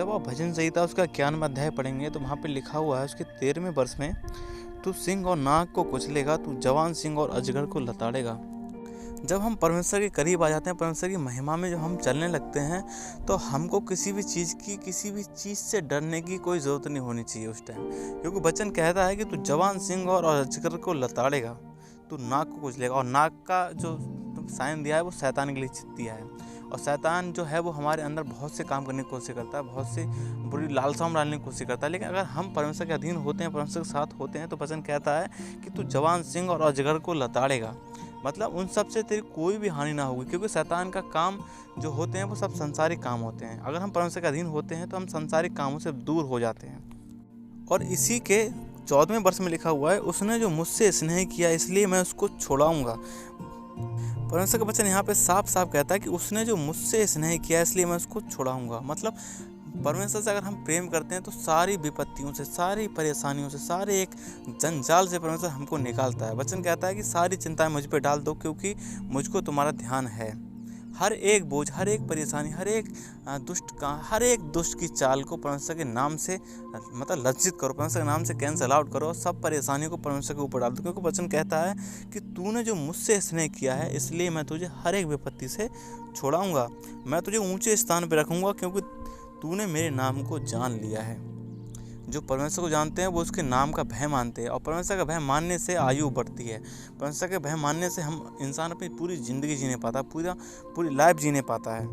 जब आप भजन संहिता उसका 11वां अध्याय पढ़ेंगे तो वहाँ पे लिखा हुआ है उसके 13वें वर्ष में, तू सिंह और नाग को कुचलेगा, तू जवान सिंह और अजगर को लताड़ेगा। जब हम परमेश्वर के करीब आ जाते हैं, परमेश्वर की महिमा में जब हम चलने लगते हैं, तो हमको किसी भी चीज़ से डरने की कोई ज़रूरत नहीं होनी चाहिए उस टाइम, क्योंकि वचन कहता है कि तू जवान सिंह और अजगर को लताड़ेगा, तू नाग को कुचलेगा। और नाग का जो साइन दिया है वो शैतान के लिए दिया है, और शैतान जो है वो हमारे अंदर बहुत से काम करने की कोशिश करता है, बहुत से बुरी लालसाओं में डालने की कोशिश करता है। लेकिन अगर हम परमेश्वर के अधीन होते हैं, परमेश्वर के साथ होते हैं, तो वचन कहता है कि तू जवान सिंह और अजगर को लताड़ेगा। मतलब उन सब से तेरी कोई भी हानि ना होगी, क्योंकि शैतान का काम जो होते हैं वो सब संसारिक काम होते हैं। अगर हम परमेश्वर के अधीन होते हैं तो हम संसारिक कामों से दूर हो जाते हैं। और इसी के 14वें वर्ष में लिखा हुआ है, उसने जो मुझसे स्नेह किया इसलिए मैं उसको छोड़ाऊंगा। परमेश्वर का वचन यहाँ पे साफ साफ कहता है कि उसने जो मुझसे स्नेह किया इसलिए मैं उसको छोड़ाऊंगा। मतलब परमेश्वर से अगर हम प्रेम करते हैं तो सारी विपत्तियों से, सारी परेशानियों से, सारे एक जंजाल से परमेश्वर हमको निकालता है। वचन कहता है कि सारी चिंताएं मुझ पे डाल दो, क्योंकि मुझको तुम्हारा ध्यान है। हर एक बोझ, हर एक परेशानी, हर एक दुष्ट की चाल को परमेश्वर के नाम से मतलब लज्जित करो, परमेश्वर के नाम से कैंसल आउट करो, सब परेशानियों को परमेश्वर के ऊपर डाल दो। क्योंकि वचन कहता है कि तूने जो मुझसे स्नेह किया है इसलिए मैं तुझे हर एक विपत्ति से छोड़ाऊंगा, मैं तुझे ऊंचे स्थान पर रखूंगा, क्योंकि तूने मेरे नाम को जान लिया है। जो परमेश्वर को जानते हैं वो उसके नाम का भय मानते हैं, और परमेश्वर का भय मानने से आयु बढ़ती है। परमेश्वर के भय मानने से हम इंसान अपनी पूरी ज़िंदगी जीने पाता है, पूरी लाइफ जीने पाता है।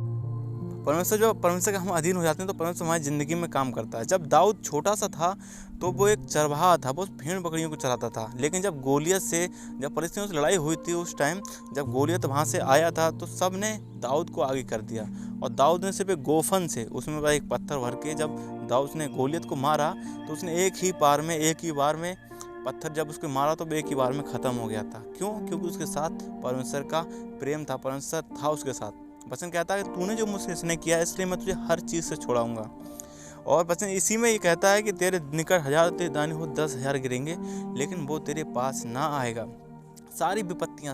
परमेश्वर के हम अधीन हो जाते हैं तो परमेश्वर हमारी ज़िंदगी में काम करता है। जब दाऊद छोटा सा था तो वो एक चरवाहा था, वो भेड़ बकरियों को चराता था। लेकिन जब फलिस्तीनियों से लड़ाई हुई थी, उस टाइम जब गोलियत वहाँ से आया था तो सब ने दाऊद को आगे कर दिया, और दाऊद ने सिर्फ एक गोफन से उसमें एक पत्थर भर के जब दाऊद ने गोलियत को मारा तो उसने एक ही बार में पत्थर जब उसको मारा तो एक ही बार में ख़त्म हो गया था। क्यों? क्योंकि उसके साथ परमेश्वर का प्रेम था, परमेश्वर था उसके साथ। वचन कहता है कि तूने जो मुझसे स्नेह किया इसलिए मैं तुझे हर चीज़ से छोड़ाऊंगा। और वचन इसी में ये कहता है कि तेरे निकट 1000 तेरे दाहिने हो 10,000 गिरेंगे, लेकिन वो तेरे पास ना आएगा। सारी विपत्तियाँ,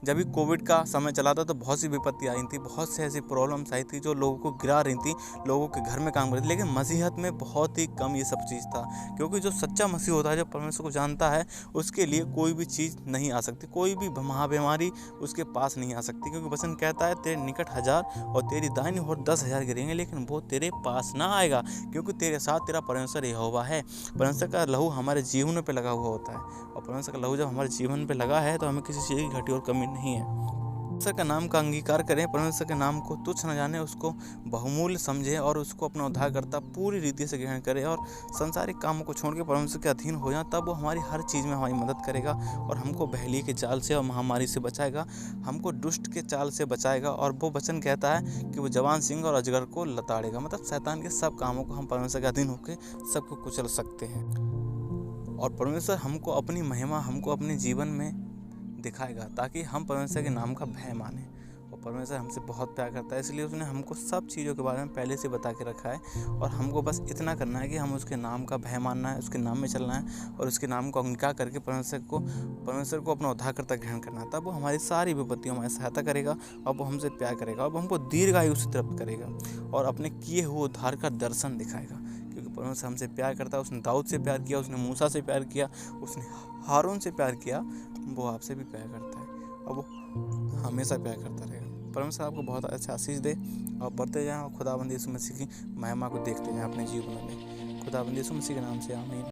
जब भी कोविड का समय चला था तो बहुत सी विपत्तियाँ आई थी, बहुत से ऐसी प्रॉब्लम्स आई थी जो लोगों को गिरा रही थी, लोगों के घर में काम कर रही थी। लेकिन मसीहत में बहुत ही कम ये सब चीज़ था, क्योंकि जो सच्चा मसीह होता है, जो परमेश्वर को जानता है, उसके लिए कोई भी चीज़ नहीं आ सकती, कोई भी महाबीमारी उसके पास नहीं आ सकती। क्योंकि वचन कहता है तेरे निकट 1000 और तेरी दाहिनी ओर 10,000 गिरेंगे, लेकिन वो तेरे पास ना आएगा, क्योंकि तेरे साथ तेरा परमेश्वर यहोवा है। परमेश्वर का लहू हमारे जीवन पे लगा हुआ होता है, और परमेश्वर का लहू जब हमारे जीवन पे लगा है तो हमें किसी चीज़ की घटी और कमी नहीं है। परमेश्वर का नाम का अंगीकार करें, परमेश्वर के नाम को तुच्छ न जाने, उसको बहुमूल्य समझें और उसको अपना उद्धारकर्ता पूरी रीति से ग्रहण करें, और संसारिक कामों को छोड़ के परमेश्वर के अधीन हो जाए। तब वो हमारी हर चीज़ में हमारी मदद करेगा, और हमको बहली के जाल से और महामारी से बचाएगा, हमको दुष्ट के चाल से बचाएगा। और वो वचन कहता है कि वो जवान सिंह और अजगर को लताड़ेगा। मतलब शैतान के सब कामों को हम परमेश्वर के अधीन होकर सबको कुचल सकते हैं, और परमेश्वर हमको अपनी महिमा हमको अपने जीवन में दिखाएगा, ताकि हम परमेश्वर के नाम का भय माने। और परमेश्वर हमसे बहुत प्यार करता है, इसलिए उसने हमको सब चीज़ों के बारे में पहले से बता के रखा है, और हमको बस इतना करना है कि हम उसके नाम का भय मानना है, उसके नाम में चलना है, और उसके नाम को अंगीकार करके परमेश्वर को अपना उद्धारकर्ता ग्रहण करना है। तब वो हमारी सारी विपत्तियों में सहायता करेगा, और वो हमसे प्यार करेगा, और वो हमको दीर्घायु से तृप्त करेगा, और अपने किए हुए उद्धार का दर्शन दिखाएगा। क्योंकि परमेश्वर हमसे प्यार करता है, उसने दाऊद से प्यार किया, उसने मूसा से प्यार किया, उसने हारून से प्यार किया, वो आपसे भी प्यार करता है, और वो हमेशा प्यार करता रहेगा। परमेश्वर आपको बहुत अच्छा आशीष दे, और बढ़ते जाएं और खुदाबंद यीशु मसीह की महिमा को देखते जाएं अपने जीवन में। खुदाबंद यीशु मसीह के नाम से आमीन।